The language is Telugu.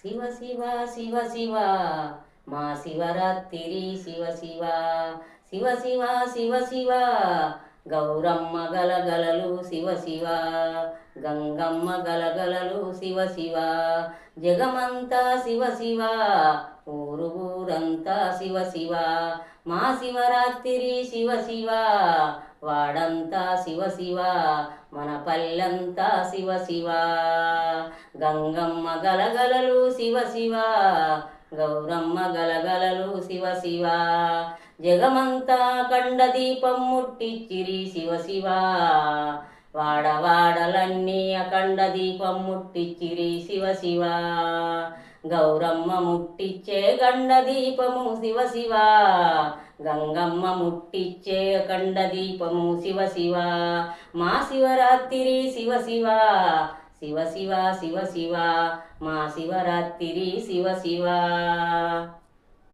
శివ శివ శివ శివ మా శివరాత్రి శివ శివ శివ శివ శివ శివ గౌరమ్మ గలగలలు శివ శివ గంగమ్మ గలగలలు శివ శివ జగమంతా శివ శివ ఊరు ఊరంతా శివ శివ మా శివరాత్రి శివ శివ వాడంతా శివ శివ మన పల్లెంతా శివ శివ గంగమ్మ గలగలలు శివ శివ గౌరమ్మ గలగలలు శివ శివ జగమంతా కండ దీపం ముట్టిచ్చిరి శివ శివ వాడవాడలన్నీ అఖండ దీపం ముట్టిచ్చిరి శివ శివ గౌరమ్మ ముట్టిచ్చే గండ దీపము శివ శివ గంగమ్మ ముట్టిచ్చే అఖండ దీపము శివ శివ మా శివరాత్రి శివ శివ శివ శివ శివ శివ మా శివరాత్రి శివ శివ